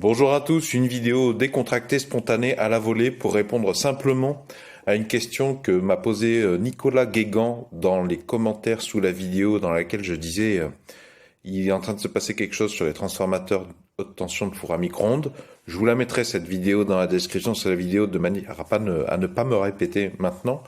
Bonjour à tous, une vidéo décontractée, spontanée, à la volée pour répondre simplement à une question que m'a posée Nicolas Guégan dans les commentaires sous la vidéo dans laquelle je disais il est en train de se passer quelque chose sur les transformateurs haute tension de four à micro-ondes. Je vous la mettrai cette vidéo dans la description sur la vidéo de manière à ne pas me répéter maintenant.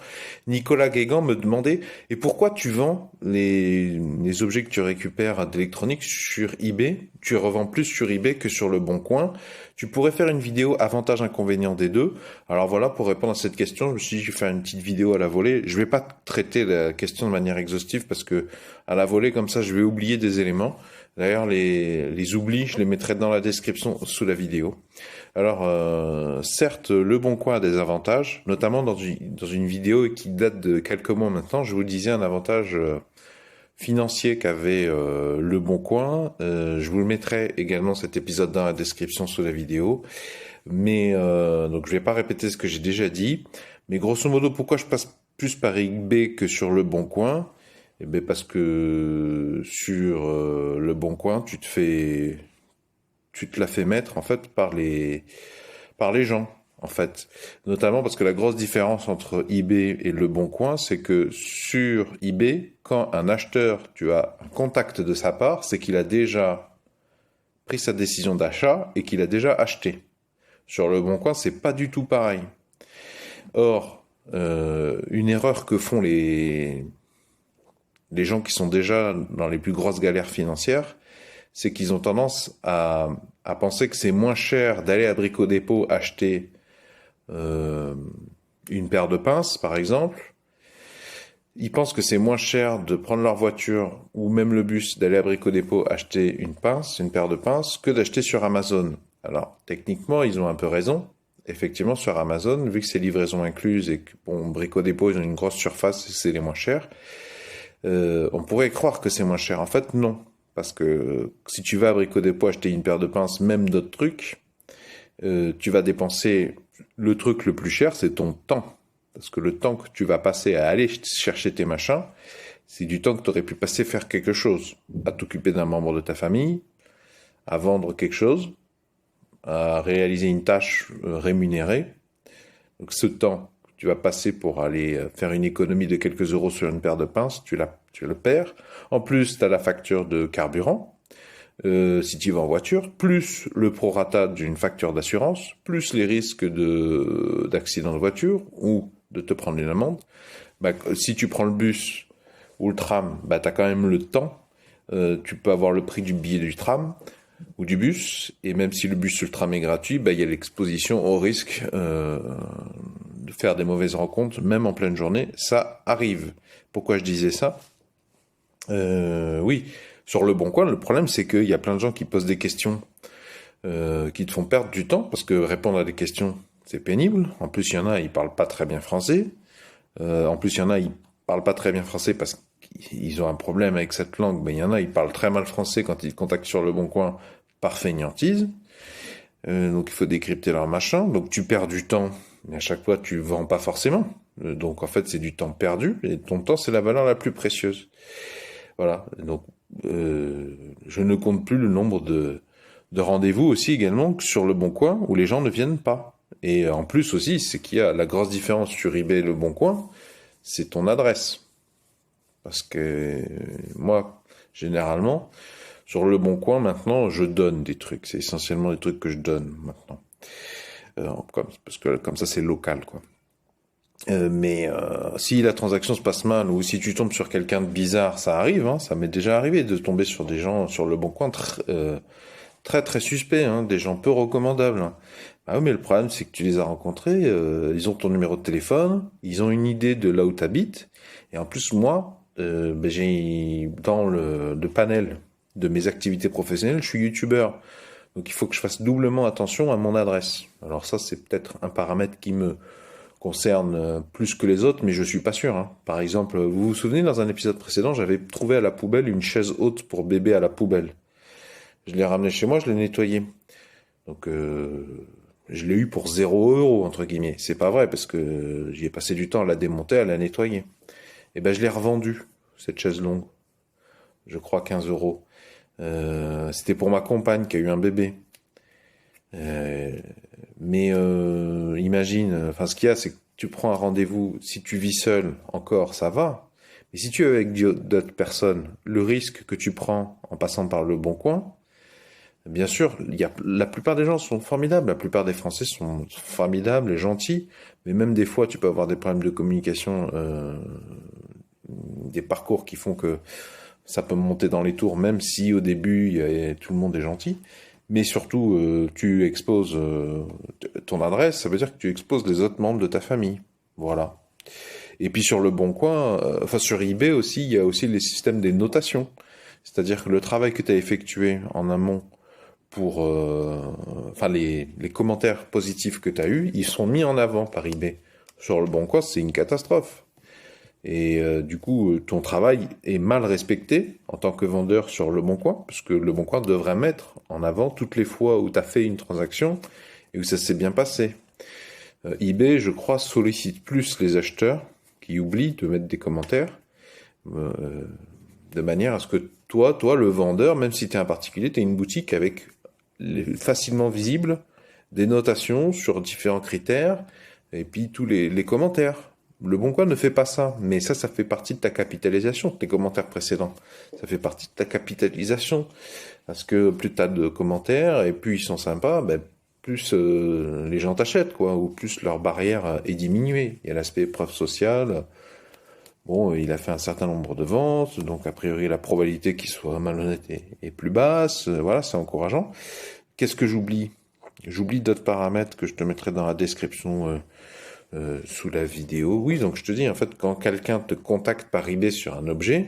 Nicolas Guégan me demandait et pourquoi tu vends les objets que tu récupères d'électronique sur eBay? Tu revends plus sur eBay que sur le Bon Coin. Tu pourrais faire une vidéo avantages-inconvénients des deux. Alors voilà, pour répondre à cette question, je me suis dit je vais faire une petite vidéo à la volée. Je vais pas traiter la question de manière exhaustive parce que à la volée comme ça, je vais oublier des éléments. D'ailleurs, les oublis, je les mettrai dans la description sous la vidéo. Alors, certes, le Bon Coin a des avantages, notamment dans une vidéo qui date de quelques mois maintenant. Je vous disais un avantage financier qu'avait le Bon Coin. Je vous le mettrai également cet épisode dans la description sous la vidéo. Mais donc, je vais pas répéter ce que j'ai déjà dit. Mais grosso modo, pourquoi je passe plus par eBay que sur le Bon Coin? Eh bien parce que sur le Bon Coin, tu te la fais mettre en fait par les gens en fait. Notamment parce que la grosse différence entre eBay et le Bon Coin, c'est que sur eBay, quand un acheteur, tu as un contact de sa part, c'est qu'il a déjà pris sa décision d'achat et qu'il a déjà acheté. Sur le Bon Coin, c'est pas du tout pareil. Or, une erreur que font les gens qui sont déjà dans les plus grosses galères financières, c'est qu'ils ont tendance à penser que c'est moins cher d'aller à Brico Dépôt acheter une paire de pinces, par exemple. Ils pensent que c'est moins cher de prendre leur voiture ou même le bus, d'aller à Brico Dépôt acheter une paire de pinces, que d'acheter sur Amazon. Alors, techniquement, ils ont un peu raison. Effectivement, sur Amazon, vu que c'est livraison incluse et que, bon, Brico Dépôt, ils ont une grosse surface et c'est les moins chers, on pourrait croire que c'est moins cher. En fait, non. Parce que si tu vas à Brico Dépôt acheter une paire de pinces, même d'autres trucs, tu vas dépenser le truc le plus cher, c'est ton temps. Parce que le temps que tu vas passer à aller chercher tes machins, c'est du temps que tu aurais pu passer faire quelque chose. À t'occuper d'un membre de ta famille, à vendre quelque chose, à réaliser une tâche rémunérée. Donc ce temps que tu vas passer pour aller faire une économie de quelques euros sur une paire de pinces, tu le perds. En plus, tu as la facture de carburant, si tu vas en voiture, plus le prorata d'une facture d'assurance, plus les risques d'accident de voiture ou de te prendre une amende. Bah, si tu prends le bus ou le tram, bah, tu as quand même le temps. Tu peux avoir le prix du billet du tram ou du bus, et même si le bus ou le tram est gratuit, bah, il y a l'exposition au risque de faire des mauvaises rencontres, même en pleine journée. Ça arrive. Pourquoi je disais ça? Oui, sur le Bon Coin, le problème c'est qu'il y a plein de gens qui posent des questions qui te font perdre du temps, parce que répondre à des questions, c'est pénible. En plus, il y en a, ils parlent pas très bien français. En plus, il y en a, ils parlent pas très bien français parce qu'ils ont un problème avec cette langue. Mais il y en a, ils parlent très mal français quand ils te contactent sur le Bon Coin par fainéantise. Donc, il faut décrypter leur machin. Donc, tu perds du temps, mais à chaque fois, tu vends pas forcément. Donc, en fait, c'est du temps perdu. Et ton temps, c'est la valeur la plus précieuse. Voilà. Donc, je ne compte plus le nombre de rendez-vous aussi également sur le Bon Coin où les gens ne viennent pas. Et en plus aussi, c'est qu'il y a la grosse différence sur eBay et le Bon Coin, c'est ton adresse. Parce que moi, généralement, sur le Bon Coin, maintenant, je donne des trucs. C'est essentiellement des trucs que je donne maintenant. Parce que comme ça, c'est local, quoi. Mais si la transaction se passe mal ou si tu tombes sur quelqu'un de bizarre, ça arrive, hein, ça m'est déjà arrivé de tomber sur des gens sur le Bon Coin très très suspects, hein, des gens peu recommandables. Hein. Ah oui, mais le problème c'est que tu les as rencontrés, ils ont ton numéro de téléphone, ils ont une idée de là où tu habites, et en plus moi, j'ai dans le panel de mes activités professionnelles, je suis youtubeur, donc il faut que je fasse doublement attention à mon adresse. Alors ça c'est peut-être un paramètre qui me concerne plus que les autres, mais je suis pas sûr. Hein. Par exemple, vous vous souvenez, dans un épisode précédent, j'avais trouvé à la poubelle une chaise haute pour bébé à la poubelle. Je l'ai ramenée chez moi, je l'ai nettoyée. Donc, je l'ai eu pour 0 €, entre guillemets. C'est pas vrai, parce que j'y ai passé du temps à la démonter, à la nettoyer. Et ben, je l'ai revendue, cette chaise longue. Je crois 15 €. C'était pour ma compagne qui a eu un bébé. Euh, mais imagine, enfin ce qu'il y a, c'est que tu prends un rendez-vous, si tu vis seul, encore, ça va. Mais si tu es avec d'autres personnes, le risque que tu prends en passant par le Bon Coin, bien sûr, la plupart des gens sont formidables, la plupart des Français sont formidables et gentils, mais même des fois, tu peux avoir des problèmes de communication, des parcours qui font que ça peut monter dans les tours, même si au début, tout le monde est gentil. Mais surtout, tu exposes ton adresse, ça veut dire que tu exposes les autres membres de ta famille. Voilà. Et puis sur le Bon Coin, enfin sur eBay aussi, il y a aussi les systèmes des notations. C'est-à-dire que le travail que tu as effectué en amont pour, enfin les commentaires positifs que tu as eus, ils sont mis en avant par eBay. Sur le Bon Coin, c'est une catastrophe. Et du coup, ton travail est mal respecté en tant que vendeur sur Le Bon Coin, parce que Le Bon Coin devrait mettre en avant toutes les fois où tu as fait une transaction et où ça s'est bien passé. eBay, je crois, sollicite plus les acheteurs qui oublient de mettre des commentaires, euh, de manière à ce que toi, le vendeur, même si tu es un particulier, tu as une boutique avec facilement visible des notations sur différents critères et puis tous les commentaires. Le Bon Coin ne fait pas ça, mais ça fait partie de ta capitalisation, tes commentaires précédents. Ça fait partie de ta capitalisation. Parce que plus tu as de commentaires, et plus ils sont sympas, ben, plus les gens t'achètent, quoi, ou plus leur barrière est diminuée. Il y a l'aspect preuve sociale. Bon, il a fait un certain nombre de ventes, donc a priori la probabilité qu'il soit malhonnête est plus basse. Voilà, c'est encourageant. Qu'est-ce que j'oublie? J'oublie d'autres paramètres que je te mettrai dans la description sous la vidéo. Oui, donc je te dis, en fait, quand quelqu'un te contacte par eBay sur un objet,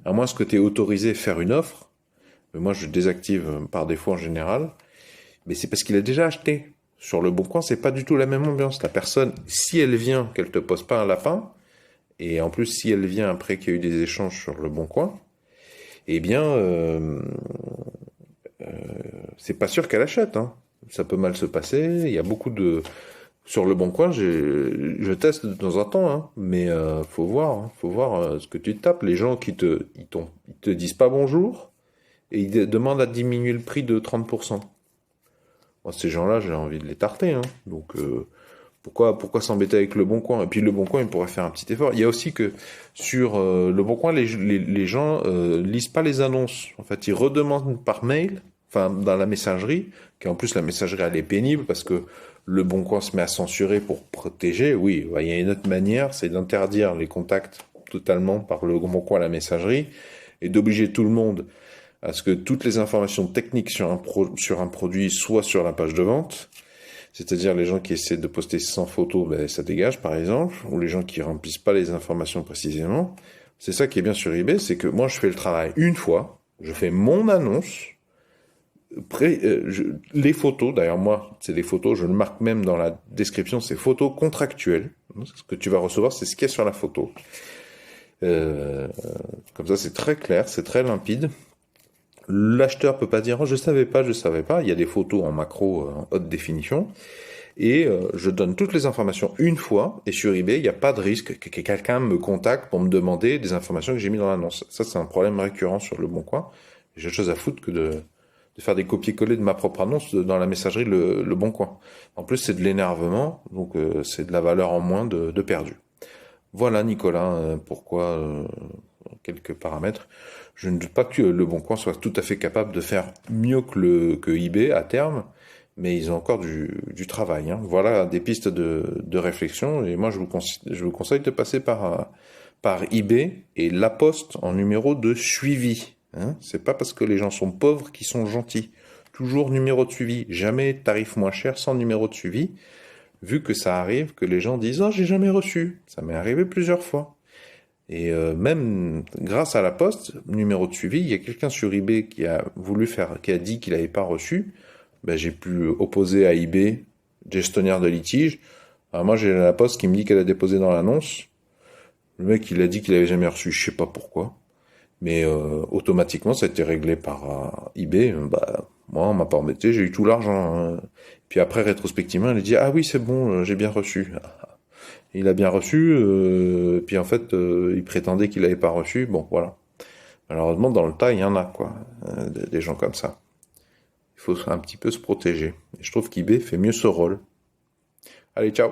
à moins que tu aies autorisé à faire une offre, mais moi je désactive par défaut en général, mais c'est parce qu'il a déjà acheté. Sur le Bon Coin, c'est pas du tout la même ambiance. La personne, si elle vient, qu'elle te pose pas un lapin, et en plus si elle vient après qu'il y a eu des échanges sur le Bon Coin, eh bien, c'est pas sûr qu'elle achète. Hein. Ça peut mal se passer. Il y a beaucoup de sur le Bon Coin, je teste de temps en temps, hein, mais faut voir ce que tu tapes. Les gens ils te disent pas bonjour et ils demandent à diminuer le prix de 30%. Moi, ces gens-là, j'ai envie de les tarter, hein. Donc pourquoi s'embêter avec le Bon Coin? Et puis le Bon Coin, il pourrait faire un petit effort. Il y a aussi que sur le Bon Coin, les gens lisent pas les annonces. En fait, ils redemandent par mail, enfin dans la messagerie, qui en plus la messagerie elle est pénible parce que le Bon Coin se met à censurer pour protéger. Oui, il y a une autre manière, c'est d'interdire les contacts totalement par le Bon Coin à la messagerie et d'obliger tout le monde à ce que toutes les informations techniques sur un produit soient sur la page de vente. C'est-à-dire les gens qui essaient de poster sans photo, ben, ça dégage par exemple, ou les gens qui remplissent pas les informations précisément. C'est ça qui est bien sur eBay, c'est que moi je fais le travail une fois, je fais mon annonce, les photos, d'ailleurs moi c'est des photos, je le marque même dans la description, c'est photos contractuelles. Ce que tu vas recevoir, c'est ce qu'il y a sur la photo. Comme ça c'est très clair, c'est très limpide. L'acheteur peut pas dire oh, je savais pas. Il y a des photos en macro en haute définition et je donne toutes les informations une fois et sur eBay il n'y a pas de risque que quelqu'un me contacte pour me demander des informations que j'ai mis dans l'annonce. Ça c'est un problème récurrent sur le Bon Coin. J'ai autre chose à foutre que de faire des copier-coller de ma propre annonce dans la messagerie le Bon Coin. En plus c'est de l'énervement donc c'est de la valeur en moins de perdu. Voilà Nicolas pourquoi quelques paramètres. Je ne doute pas que le Bon Coin soit tout à fait capable de faire mieux que eBay à terme, mais ils ont encore du travail. Hein. Voilà des pistes de réflexion, et moi je vous conseille de passer par eBay et La Poste en numéro de suivi. Hein. C'est pas parce que les gens sont pauvres qu'ils sont gentils. Toujours numéro de suivi, jamais tarif moins cher sans numéro de suivi, vu que ça arrive que les gens disent « Oh, j'ai jamais reçu ». Ça m'est arrivé plusieurs fois. Et même grâce à La Poste, numéro de suivi, il y a quelqu'un sur eBay qui a dit qu'il n'avait pas reçu. Ben, j'ai pu opposer à eBay, gestionnaire de litige. Alors moi, j'ai La Poste qui me dit qu'elle a déposé dans l'annonce. Le mec, il a dit qu'il avait jamais reçu, je sais pas pourquoi. Mais automatiquement, ça a été réglé par eBay. Bah, moi, on m'a pas embêté, j'ai eu tout l'argent. Hein. Puis après, rétrospectivement, il a dit « Ah oui, c'est bon, j'ai bien reçu ». Il a bien reçu, puis en fait, il prétendait qu'il n'avait pas reçu. Bon, voilà. Malheureusement, dans le tas, il y en a, quoi, des gens comme ça. Il faut un petit peu se protéger. Je trouve qu'eBay fait mieux ce rôle. Allez, ciao!